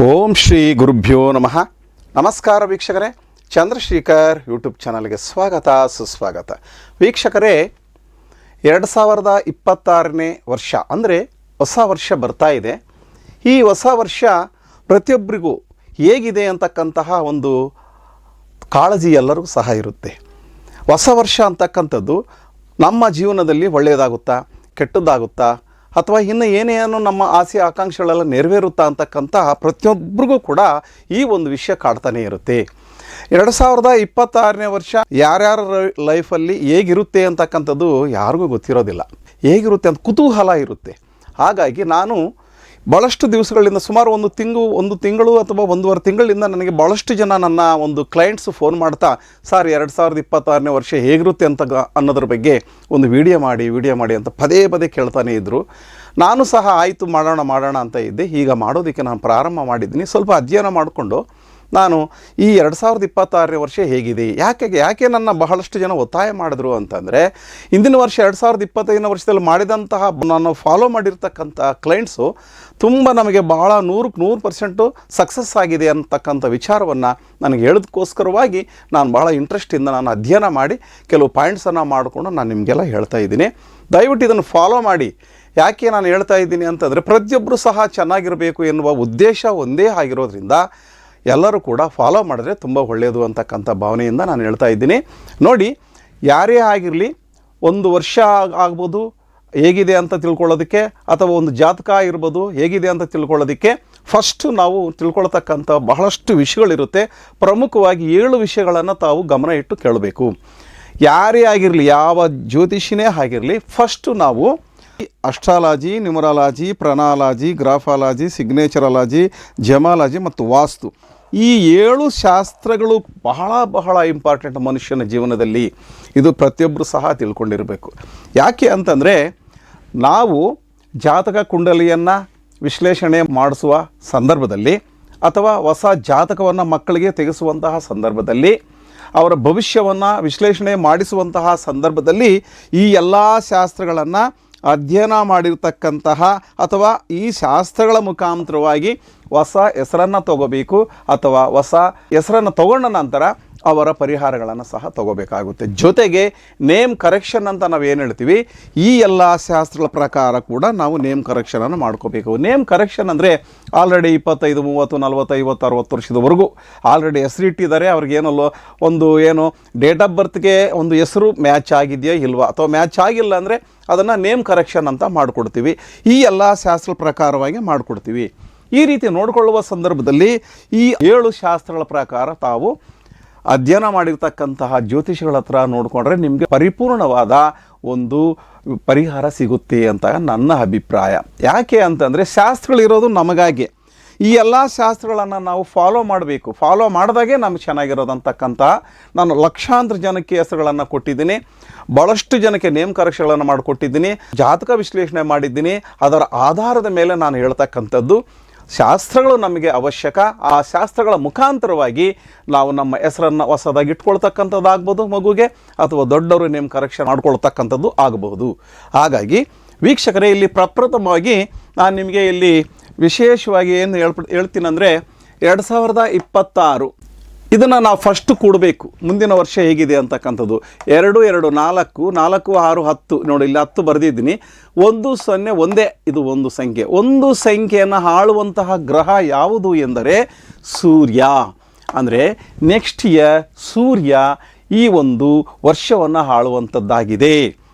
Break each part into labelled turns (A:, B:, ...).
A: ಓಂ ಶ್ರೀ ಗುರುಭ್ಯೋ ನಮಃ. ನಮಸ್ಕಾರ ವೀಕ್ಷಕರೇ, ಚಂದ್ರಶೇಖರ್ ಯೂಟ್ಯೂಬ್ ಚಾನಲ್ಗೆ ಸ್ವಾಗತ ಸುಸ್ವಾಗತ. ವೀಕ್ಷಕರೇ, 2026ನೇ ವರ್ಷ ಅಂದರೆ ಹೊಸ ವರ್ಷ ಬರ್ತಾ ಇದೆ. ಈ ಹೊಸ ವರ್ಷ ಪ್ರತಿಯೊಬ್ಬರಿಗೂ ಹೇಗಿದೆ ಅಂತಕ್ಕಂತಹ ಒಂದು ಕಾಳಜಿ ಎಲ್ಲರಿಗೂ ಸಹ ಇರುತ್ತೆ. ಹೊಸ ವರ್ಷ ಅಂತಕ್ಕಂಥದ್ದು ನಮ್ಮ ಜೀವನದಲ್ಲಿ ಒಳ್ಳೆಯದಾಗುತ್ತಾ ಕೆಟ್ಟದ್ದಾಗುತ್ತಾ ಅಥವಾ ಇನ್ನು ಏನೇನು ನಮ್ಮ ಆಸೆ ಆಕಾಂಕ್ಷೆಗಳೆಲ್ಲ ನೆರವೇರುತ್ತಾ ಅಂತಕ್ಕಂತಹ ಪ್ರತಿಯೊಬ್ಬರಿಗೂ ಕೂಡ ಈ ಒಂದು ವಿಷಯ ಕಾಡ್ತಾನೆ ಇರುತ್ತೆ. 2026ನೇ ವರ್ಷ ಯಾರ್ಯಾರ ಲೈಫಲ್ಲಿ ಹೇಗಿರುತ್ತೆ ಅಂತಕ್ಕಂಥದ್ದು ಯಾರಿಗೂ ಗೊತ್ತಿರೋದಿಲ್ಲ. ಹೇಗಿರುತ್ತೆ ಅಂತ ಕುತೂಹಲ ಇರುತ್ತೆ. ಹಾಗಾಗಿ ನಾನು ಭಾಳಷ್ಟು ದಿವಸಗಳಿಂದ ಸುಮಾರು ಒಂದು ತಿಂಗಳು ಅಥವಾ ಒಂದೂವರೆ ತಿಂಗಳಿಂದ ನನಗೆ ಭಾಳಷ್ಟು ಜನ ನನ್ನ ಒಂದು ಕ್ಲೈಂಟ್ಸು ಫೋನ್ ಮಾಡ್ತಾ, ಸರ್ 2026ನೇ ವರ್ಷ ಹೇಗಿರುತ್ತೆ ಅಂತ ಅನ್ನೋದ್ರ ಬಗ್ಗೆ ಒಂದು ವಿಡಿಯೋ ಮಾಡಿ ಅಂತ ಪದೇ ಕೇಳ್ತಾನೆ ಇದ್ದರು. ನಾನು ಸಹ ಆಯಿತು ಮಾಡೋಣ ಅಂತ ಇದ್ದೆ. ಈಗ ಮಾಡೋದಕ್ಕೆ ನಾನು ಪ್ರಾರಂಭ ಮಾಡಿದ್ದೀನಿ. ಸ್ವಲ್ಪ ಅಧ್ಯಯನ ಮಾಡಿಕೊಂಡು ನಾನು ಈ 2026ನೇ ವರ್ಷ ಹೇಗಿದೆ, ಯಾಕೆ ನನ್ನ ಬಹಳಷ್ಟು ಜನ ಒತ್ತಾಯ ಮಾಡಿದ್ರು ಅಂತಂದರೆ, ಇಂದಿನ ವರ್ಷ 2025ನೇ ವರ್ಷದಲ್ಲಿ ಮಾಡಿದಂತಹ ನಾನು ಫಾಲೋ ಮಾಡಿರ್ತಕ್ಕಂಥ ಕ್ಲೈಂಟ್ಸು ತುಂಬ ನಮಗೆ ಭಾಳ 100% ಸಕ್ಸಸ್ ಆಗಿದೆ ಅಂತಕ್ಕಂಥ ವಿಚಾರವನ್ನು ನನಗೆ ಹೇಳೋದಕ್ಕೋಸ್ಕರವಾಗಿ ನಾನು ಭಾಳ ಇಂಟ್ರೆಸ್ಟಿಂದ ನಾನು ಅಧ್ಯಯನ ಮಾಡಿ ಕೆಲವು ಪಾಯಿಂಟ್ಸನ್ನು ಮಾಡಿಕೊಂಡು ನಾನು ನಿಮಗೆಲ್ಲ ಹೇಳ್ತಾ ಇದ್ದೀನಿ. ದಯವಿಟ್ಟು ಇದನ್ನು ಫಾಲೋ ಮಾಡಿ. ಯಾಕೆ ನಾನು ಹೇಳ್ತಾ ಇದ್ದೀನಿ ಅಂತಂದರೆ, ಪ್ರತಿಯೊಬ್ಬರು ಸಹ ಚೆನ್ನಾಗಿರಬೇಕು ಎನ್ನುವ ಉದ್ದೇಶ ಒಂದೇ ಆಗಿರೋದ್ರಿಂದ ಎಲ್ಲರೂ ಕೂಡ ಫಾಲೋ ಮಾಡಿದ್ರೆ ತುಂಬ ಒಳ್ಳೆಯದು ಅಂತಕ್ಕಂಥ ಭಾವನೆಯಿಂದ ನಾನು ಹೇಳ್ತಾ ಇದ್ದೀನಿ. ನೋಡಿ, ಯಾರೇ ಆಗಿರಲಿ, ಒಂದು ವರ್ಷ ಆಗ್ಬೋದು ಹೇಗಿದೆ ಅಂತ ತಿಳ್ಕೊಳ್ಳೋದಕ್ಕೆ, ಅಥವಾ ಒಂದು ಜಾತಕ ಇರ್ಬೋದು ಹೇಗಿದೆ ಅಂತ ತಿಳ್ಕೊಳ್ಳೋದಕ್ಕೆ ಫಸ್ಟು ನಾವು ತಿಳ್ಕೊಳ್ತಕ್ಕಂಥ ಬಹಳಷ್ಟು ವಿಷಯಗಳಿರುತ್ತೆ. ಪ್ರಮುಖವಾಗಿ 7 ವಿಷಯಗಳನ್ನು ತಾವು ಗಮನ ಇಟ್ಟು ಕೇಳಬೇಕು. ಯಾರೇ ಆಗಿರಲಿ, ಯಾವ ಜ್ಯೋತಿಷಿನೇ ಆಗಿರಲಿ, ಫಸ್ಟು ನಾವು ಅಸ್ಟ್ರಾಲಜಿ, ನ್ಯೂಮರಾಲಜಿ, ಪ್ರನಾಲಜಿ, ಗ್ರಾಫಾಲಜಿ, ಸಿಗ್ನೇಚರಾಲಜಿ, ಜಮಾಲಜಿ ಮತ್ತು ವಾಸ್ತು, ಈ 7 ಶಾಸ್ತ್ರಗಳು ಬಹಳ ಇಂಪಾರ್ಟೆಂಟ್ ಮನುಷ್ಯನ ಜೀವನದಲ್ಲಿ. ಇದು ಪ್ರತಿಯೊಬ್ಬರು ಸಹ ತಿಳ್ಕೊಂಡಿರಬೇಕು. ಯಾಕೆ ಅಂತಂದರೆ, ನಾವು ಜಾತಕ ಕುಂಡಲಿಯನ್ನು ವಿಶ್ಲೇಷಣೆ ಮಾಡಿಸುವ ಸಂದರ್ಭದಲ್ಲಿ ಅಥವಾ ಹೊಸ ಜಾತಕವನ್ನು ಮಕ್ಕಳಿಗೆ ತೆಗೆಸುವಂತಹ ಸಂದರ್ಭದಲ್ಲಿ, ಅವರ ಭವಿಷ್ಯವನ್ನು ವಿಶ್ಲೇಷಣೆ ಮಾಡಿಸುವಂತಹ ಸಂದರ್ಭದಲ್ಲಿ ಈ ಎಲ್ಲ ಶಾಸ್ತ್ರಗಳನ್ನು ಅಧ್ಯಯನ ಮಾಡಿರ್ತಕ್ಕಂತಹ ಅಥವಾ ಈ ಶಾಸ್ತ್ರಗಳ ಮುಖಾಂತರವಾಗಿ ಹೊಸ ಹೆಸರನ್ನು ತಗೋಬೇಕು, ಅಥವಾ ಹೊಸ ಹೆಸರನ್ನು ತಗೊಂಡ ನಂತರ ಅವರ ಪರಿಹಾರಗಳನ್ನು ಸಹ ತಗೋಬೇಕಾಗುತ್ತೆ. ಜೊತೆಗೆ ನೇಮ್ ಕರೆಕ್ಷನ್ ಅಂತ ನಾವು ಏನು ಹೇಳ್ತೀವಿ, ಈ ಎಲ್ಲ ಶಾಸ್ತ್ರಗಳ ಪ್ರಕಾರ ಕೂಡ ನಾವು ನೇಮ್ ಕರೆಕ್ಷನನ್ನು ಮಾಡ್ಕೋಬೇಕು. ನೇಮ್ ಕರೆಕ್ಷನ್ ಅಂದರೆ ಆಲ್ರೆಡಿ 25, 30, 40, 50, 60 ವರ್ಷದವರೆಗೂ ಆಲ್ರೆಡಿ ಹೆಸರಿಟ್ಟಿದ್ದಾರೆ. ಅವ್ರಿಗೇನಲ್ಲೋ ಏನು ಡೇಟ್ ಆಫ್ ಬರ್ತ್ಗೆ ಒಂದು ಹೆಸರು ಮ್ಯಾಚ್ ಆಗಿದೆಯಾ ಇಲ್ವಾ, ಅಥವಾ ಮ್ಯಾಚ್ ಆಗಿಲ್ಲ ಅಂದರೆ ಅದನ್ನು ನೇಮ್ ಕರೆಕ್ಷನ್ ಅಂತ ಮಾಡಿಕೊಡ್ತೀವಿ. ಈ ಎಲ್ಲ ಶಾಸ್ತ್ರ ಪ್ರಕಾರವಾಗಿ ಮಾಡಿಕೊಡ್ತೀವಿ. ಈ ರೀತಿ ನೋಡಿಕೊಳ್ಳುವ ಸಂದರ್ಭದಲ್ಲಿ ಈ 7 ಶಾಸ್ತ್ರಗಳ ಪ್ರಕಾರ ತಾವು ಅಧ್ಯಯನ ಮಾಡಿರ್ತಕ್ಕಂತಹ ಜ್ಯೋತಿಷಿಗಳ ಹತ್ರ ನೋಡಿಕೊಂಡ್ರೆ ನಿಮಗೆ ಪರಿಪೂರ್ಣವಾದ ಒಂದು ಪರಿಹಾರ ಸಿಗುತ್ತೆ ಅಂತ ನನ್ನ ಅಭಿಪ್ರಾಯ. ಯಾಕೆ ಅಂತಂದರೆ, ಶಾಸ್ತ್ರಗಳಿರೋದು ನಮಗಾಗಿ. ಈ ಎಲ್ಲ ಶಾಸ್ತ್ರಗಳನ್ನು ನಾವು ಫಾಲೋ ಮಾಡಬೇಕು. ಫಾಲೋ ಮಾಡಿದಾಗೆ ನಮ್ಗೆ ಚೆನ್ನಾಗಿರೋದಂತಕ್ಕಂಥ ನಾನು ಲಕ್ಷಾಂತರ ಜನಕ್ಕೆ ಹೆಸರುಗಳನ್ನು ಕೊಟ್ಟಿದ್ದೀನಿ. ಭಾಳಷ್ಟು ಜನಕ್ಕೆ ನೇಮ್ ಕರೆಕ್ಷನ್ಗಳನ್ನು ಮಾಡಿಕೊಟ್ಟಿದ್ದೀನಿ. ಜಾತಕ ವಿಶ್ಲೇಷಣೆ ಮಾಡಿದ್ದೀನಿ. ಅದರ ಆಧಾರದ ಮೇಲೆ ನಾನು ಹೇಳ್ತಕ್ಕಂಥದ್ದು, ಶಾಸ್ತ್ರಗಳು ನಮಗೆ ಅವಶ್ಯಕ. ಆ ಶಾಸ್ತ್ರಗಳ ಮುಖಾಂತರವಾಗಿ ನಾವು ನಮ್ಮ ಹೆಸರನ್ನು ಹೊಸದಾಗಿ ಇಟ್ಕೊಳ್ತಕ್ಕಂಥದ್ದು ಮಗುಗೆ, ಅಥವಾ ದೊಡ್ಡವರು ನೇಮ್ ಕರೆಕ್ಷನ್ ಮಾಡ್ಕೊಳ್ತಕ್ಕಂಥದ್ದು ಆಗಬಹುದು. ಹಾಗಾಗಿ ವೀಕ್ಷಕರೇ, ಇಲ್ಲಿ ಪ್ರಪ್ರಥಮವಾಗಿ ನಾನು ನಿಮಗೆ ಇಲ್ಲಿ ವಿಶೇಷವಾಗಿ ಏನು ಹೇಳ್ತೀನಂದರೆ, 2026 ಇದನ್ನು ನಾವು ಫಸ್ಟು ಕೂಡಬೇಕು. ಮುಂದಿನ ವರ್ಷ ಹೇಗಿದೆ ಅಂತಕ್ಕಂಥದ್ದು 2, 2, 4, 4, 6, 10 ನೋಡಿ, ಇಲ್ಲಿ 10 ಬರೆದಿದ್ದೀನಿ. 1, 0 ಒಂದೇ, ಇದು ಒಂದು ಸಂಖ್ಯೆ. ಒಂದು ಸಂಖ್ಯೆಯನ್ನು ಆಳುವಂತಹ ಗ್ರಹ ಯಾವುದು ಎಂದರೆ ಸೂರ್ಯ. ಅಂದರೆ ನೆಕ್ಸ್ಟ್ ಇಯರ್ ಸೂರ್ಯ ಈ ಒಂದು ವರ್ಷವನ್ನು ಆಳುವಂಥದ್ದಾಗಿದೆ.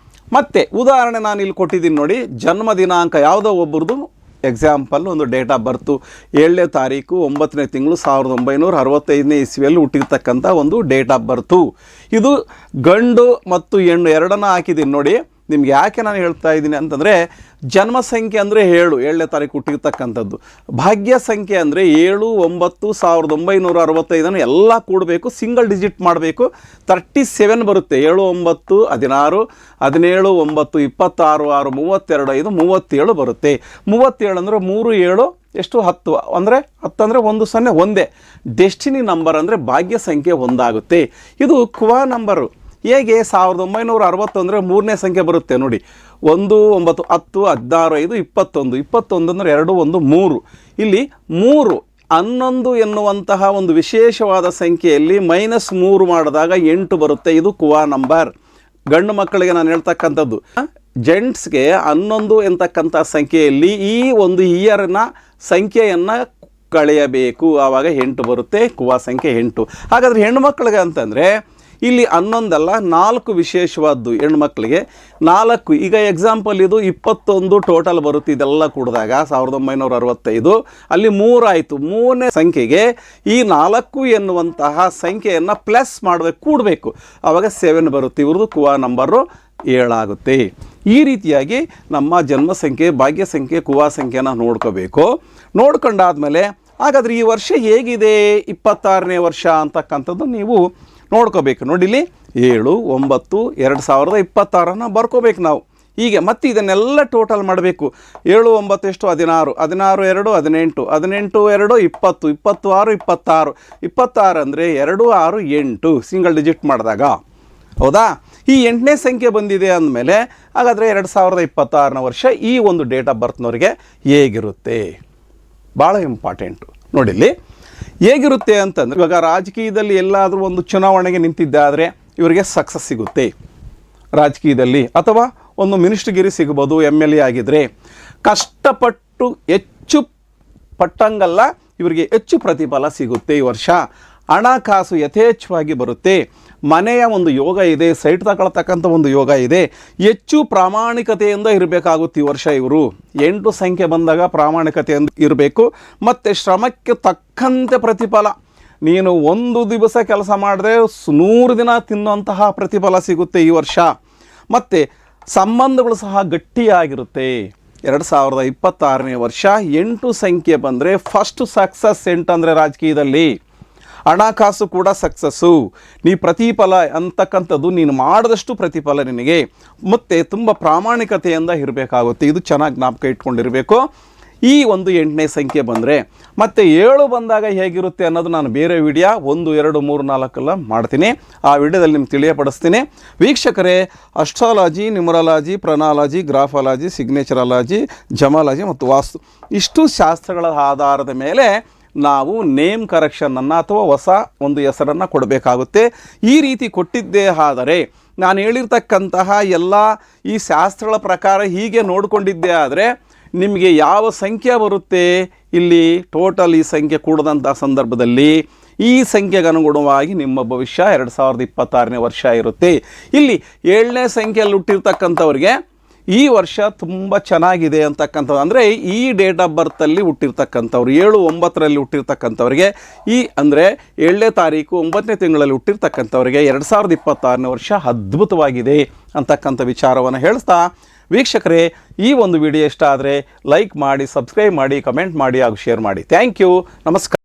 A: ಮತ್ತು ಉದಾಹರಣೆ ನಾನು ಇಲ್ಲಿ ಕೊಟ್ಟಿದ್ದೀನಿ ನೋಡಿ, ಜನ್ಮ ದಿನಾಂಕ ಯಾವುದೋ ಒಬ್ಬರದು ಎಕ್ಸಾಂಪಲ್, ಒಂದು ಡೇಟ್ ಆಫ್ ಬರ್ತು 7ನೇ ತಾರೀಕು 9ನೇ ತಿಂಗಳು 1965ನೇ ಇಸ್ವಿಯಲ್ಲಿ ಹುಟ್ಟಿರ್ತಕ್ಕಂಥ ಒಂದು ಡೇಟ್ ಆಫ್ ಬರ್ತು. ಇದು ಗಂಡು ಮತ್ತು ಹೆಣ್ಣು ಎರಡನ್ನ ಹಾಕಿದ್ದೀನಿ ನೋಡಿ. ನಿಮ್ಗೆ ಯಾಕೆ ನಾನು ಹೇಳ್ತಾ ಇದ್ದೀನಿ ಅಂತಂದರೆ, ಜನ್ಮ ಸಂಖ್ಯೆ ಅಂದರೆ 7ನೇ ತಾರೀಕು ಹುಟ್ಟಿರ್ತಕ್ಕಂಥದ್ದು. ಭಾಗ್ಯ ಸಂಖ್ಯೆ ಅಂದರೆ 7, 9, 1965 ಎಲ್ಲ ಕೂಡಬೇಕು, ಸಿಂಗಲ್ ಡಿಜಿಟ್ ಮಾಡಬೇಕು. 37 ಬರುತ್ತೆ. 7, 9, 16, 17, 9, 26, 6, 32, 5, 37 ಬರುತ್ತೆ. 37 ಅಂದರೆ 3, 7 ಎಷ್ಟು 10 ಅಂದರೆ 10 ಅಂದರೆ 1, 0 ಒಂದೇ. ಡೆಸ್ಟಿನಿ ನಂಬರ್ ಅಂದರೆ ಭಾಗ್ಯ ಸಂಖ್ಯೆ ಒಂದಾಗುತ್ತೆ. ಇದು ಕುವಾ ನಂಬರು. ಹೇಗೆ 1960 ಅಂದರೆ 3ನೇ ಸಂಖ್ಯೆ ಬರುತ್ತೆ ನೋಡಿ. 1, 9, 10, 16, 5, 21. 21 ಅಂದರೆ 2, 1, 3. ಇಲ್ಲಿ 3 11 ಎನ್ನುವಂತಹ ಒಂದು ವಿಶೇಷವಾದ ಸಂಖ್ಯೆಯಲ್ಲಿ -3 ಮಾಡಿದಾಗ 8 ಬರುತ್ತೆ. ಇದು ಕುವಾ ನಂಬರ್. ಗಂಡು ಮಕ್ಕಳಿಗೆ ನಾನು ಹೇಳ್ತಕ್ಕಂಥದ್ದು. ಜೆಂಟ್ಸ್ಗೆ 11 ಎಂತಕ್ಕಂಥ ಸಂಖ್ಯೆಯಲ್ಲಿ ಈ ಒಂದು ಇಯರ್ನ ಸಂಖ್ಯೆಯನ್ನು ಕಳೆಯಬೇಕು, ಆವಾಗ 8 ಬರುತ್ತೆ. ಕುವಾ ಸಂಖ್ಯೆ 8. ಹಾಗಾದರೆ ಹೆಣ್ಣು ಮಕ್ಕಳಿಗೆ ಅಂತಂದರೆ ಇಲ್ಲಿ 11 ಅಲ್ಲ 4 ವಿಶೇಷವಾದ್ದು. ಹೆಣ್ಮಕ್ಳಿಗೆ 4. ಈಗ ಎಕ್ಸಾಂಪಲ್ ಇದು 21 ಟೋಟಲ್ ಬರುತ್ತೆ. ಇದೆಲ್ಲ ಕೂಡಿದಾಗ 1965. ಅಲ್ಲಿ 3 ಆಯಿತು. 3ನೇ ಸಂಖ್ಯೆಗೆ ಈ 4 ಎನ್ನುವಂತಹ ಸಂಖ್ಯೆಯನ್ನು ಪ್ಲಸ್ ಮಾಡಬೇಕು, ಕೂಡಬೇಕು, ಆವಾಗ 7 ಬರುತ್ತೆ. ಇವ್ರದ್ದು ಕುವಾ ನಂಬರು 7 ಆಗುತ್ತೆ. ಈ ರೀತಿಯಾಗಿ ನಮ್ಮ ಜನ್ಮ ಸಂಖ್ಯೆ, ಭಾಗ್ಯ ಸಂಖ್ಯೆ, ಕುವಾ ಸಂಖ್ಯೆನ ನೋಡ್ಕೋಬೇಕು. ನೋಡ್ಕೊಂಡಾದ್ಮೇಲೆ ಹಾಗಾದರೆ ಈ ವರ್ಷ ಹೇಗಿದೆ 26ನೇ ವರ್ಷ ಅಂತಕ್ಕಂಥದ್ದು ನೀವು ನೋಡ್ಕೋಬೇಕು. ನೋಡಿಲಿ 7/9/2026 ಬರ್ಕೋಬೇಕು ನಾವು. ಹೀಗೆ ಮತ್ತೆ ಇದನ್ನೆಲ್ಲ ಟೋಟಲ್ ಮಾಡಬೇಕು. 7 9 ಎಷ್ಟು 16, 16 2 18, 18 2 20, 26 26, 26 ಅಂದರೆ 2 6 8 ಸಿಂಗಲ್ ಡಿಜಿಟ್ ಮಾಡಿದಾಗ, ಹೌದಾ? ಈ 8ನೇ ಸಂಖ್ಯೆ ಬಂದಿದೆ ಅಂದಮೇಲೆ ಹಾಗಾದರೆ 2026ನೇ ವರ್ಷ ಈ ಒಂದು ಡೇಟ್ ಆಫ್ ಬರ್ತ್ನವರಿಗೆ ಹೇಗಿರುತ್ತೆ? ಭಾಳ ಇಂಪಾರ್ಟೆಂಟು. ನೋಡಿಲ್ಲಿ ಹೇಗಿರುತ್ತೆ ಅಂತಂದರೆ, ಇವಾಗ ರಾಜಕೀಯದಲ್ಲಿ ಎಲ್ಲಾದರೂ ಒಂದು ಚುನಾವಣೆಗೆ ನಿಂತಿದ್ದಾದರೆ ಇವರಿಗೆ ಸಕ್ಸಸ್ ಸಿಗುತ್ತೆ ರಾಜಕೀಯದಲ್ಲಿ, ಅಥವಾ ಒಂದು ಮಿನಿಸ್ಟ್ರಿಗಿರಿ ಸಿಗ್ಬೋದು MLA ಆಗಿದ್ದರೆ. ಕಷ್ಟಪಟ್ಟು ಹೆಚ್ಚು ಪಟ್ಟಂಗಲ್ಲ, ಇವರಿಗೆ ಹೆಚ್ಚು ಪ್ರತಿಫಲ ಸಿಗುತ್ತೆ ಈ ವರ್ಷ. ಹಣಕಾಸು ಯಥೇಚ್ಛವಾಗಿ ಬರುತ್ತೆ. ಮನೆಯ ಒಂದು ಯೋಗ ಇದೆ, ಸೈಟ್ ತಗೊಳ್ತಕ್ಕಂಥ ಒಂದು ಯೋಗ ಇದೆ. ಹೆಚ್ಚು ಪ್ರಾಮಾಣಿಕತೆಯಿಂದ ಇರಬೇಕಾಗುತ್ತೆ ಈ ವರ್ಷ. ಇವರು 8 ಸಂಖ್ಯೆ ಬಂದಾಗ ಪ್ರಾಮಾಣಿಕತೆಯಿಂದ ಇರಬೇಕು. ಮತ್ತು ಶ್ರಮಕ್ಕೆ ತಕ್ಕಂತೆ ಪ್ರತಿಫಲ. ನೀನು ಒಂದು ದಿವಸ ಕೆಲಸ ಮಾಡಿದ್ರೆ 100 ದಿನ ತಿನ್ನುವಂತಹ ಪ್ರತಿಫಲ ಸಿಗುತ್ತೆ ಈ ವರ್ಷ. ಮತ್ತು ಸಂಬಂಧಗಳು ಸಹ ಗಟ್ಟಿಯಾಗಿರುತ್ತೆ. 2026ನೇ ವರ್ಷ 8 ಸಂಖ್ಯೆ ಬಂದರೆ ಫಸ್ಟ್ ಸಕ್ಸಸ್. 8 ಅಂದರೆ ರಾಜಕೀಯದಲ್ಲಿ ಹಣಕಾಸು ಕೂಡ ಸಕ್ಸಸ್ಸು. ನೀ ಪ್ರತಿಫಲ ಅಂತಕ್ಕಂಥದ್ದು ನೀನು ಮಾಡಿದಷ್ಟು ಪ್ರತಿಫಲ ನಿನಗೆ. ಮತ್ತು ತುಂಬ ಪ್ರಾಮಾಣಿಕತೆಯಿಂದ ಇರಬೇಕಾಗುತ್ತೆ. ಇದು ಚೆನ್ನಾಗಿ ಜ್ಞಾಪಕ ಇಟ್ಕೊಂಡಿರಬೇಕು. ಈ ಒಂದು 8ನೇ ಸಂಖ್ಯೆ ಬಂದರೆ ಮತ್ತು 7 ಬಂದಾಗ ಹೇಗಿರುತ್ತೆ ಅನ್ನೋದು ನಾನು ಬೇರೆ ವಿಡಿಯೋ 1 2 3 4 ಮಾಡ್ತೀನಿ. ಆ ವಿಡಿಯೋದಲ್ಲಿ ನಿಮ್ಗೆ ತಿಳಿಯಪಡಿಸ್ತೀನಿ. ವೀಕ್ಷಕರೇ, ಅಸ್ಟ್ರಾಲಜಿ, ನ್ಯೂಮರಾಲಜಿ, ಪ್ರೊನಾಲಜಿ, ಗ್ರಾಫಾಲಜಿ, ಸಿಗ್ನೇಚರಾಲಜಿ, ಜಮಾಲಜಿ ಮತ್ತು ವಾಸ್ತು, ಇಷ್ಟು ಶಾಸ್ತ್ರಗಳ ಆಧಾರದ ಮೇಲೆ ನಾವು ನೇಮ್ ಕರೆಕ್ಷನನ್ನು ಅಥವಾ ಹೊಸ ಒಂದು ಹೆಸರನ್ನು ಕೊಡಬೇಕಾಗುತ್ತೆ. ಈ ರೀತಿ ಕೊಟ್ಟಿದ್ದೇ ಆದರೆ, ನಾನು ಹೇಳಿರ್ತಕ್ಕಂತಹ ಎಲ್ಲ ಈ ಶಾಸ್ತ್ರಗಳ ಪ್ರಕಾರ ಹೀಗೆ ನೋಡಿಕೊಂಡಿದ್ದೇ ಆದರೆ ನಿಮಗೆ ಯಾವ ಸಂಖ್ಯೆ ಬರುತ್ತೆ ಇಲ್ಲಿ ಟೋಟಲ್ ಈ ಸಂಖ್ಯೆ ಕೂಡದಂಥ ಸಂದರ್ಭದಲ್ಲಿ ಈ ಸಂಖ್ಯೆಗೆ ಅನುಗುಣವಾಗಿ ನಿಮ್ಮ ಭವಿಷ್ಯ 2026ನೇ ವರ್ಷ ಇರುತ್ತೆ. ಇಲ್ಲಿ 7ನೇ ಸಂಖ್ಯೆಯಲ್ಲಿ ಹುಟ್ಟಿರ್ತಕ್ಕಂಥವ್ರಿಗೆ ಈ ವರ್ಷ ತುಂಬ ಚೆನ್ನಾಗಿದೆ ಅಂತಕ್ಕಂಥದ್ದು. ಅಂದರೆ ಈ ಡೇಟ್ ಆಫ್ ಬರ್ತಲ್ಲಿ ಹುಟ್ಟಿರ್ತಕ್ಕಂಥವ್ರು 7/9 ಹುಟ್ಟಿರ್ತಕ್ಕಂಥವ್ರಿಗೆ, ಈ ಅಂದರೆ 7ನೇ ತಾರೀಕು 9ನೇ ತಿಂಗಳಲ್ಲಿ ಹುಟ್ಟಿರ್ತಕ್ಕಂಥವ್ರಿಗೆ 2026ನೇ ವರ್ಷ ಅದ್ಭುತವಾಗಿದೆ ಅಂತಕ್ಕಂಥ ವಿಚಾರವನ್ನು ಹೇಳ್ತಾ, ವೀಕ್ಷಕರೇ, ಈ ಒಂದು ವಿಡಿಯೋ ಇಷ್ಟ ಆದರೆ ಲೈಕ್ ಮಾಡಿ, ಸಬ್ಸ್ಕ್ರೈಬ್ ಮಾಡಿ, ಕಮೆಂಟ್ ಮಾಡಿ ಹಾಗೂ ಶೇರ್ ಮಾಡಿ. Thank you. ನಮಸ್ಕಾರ.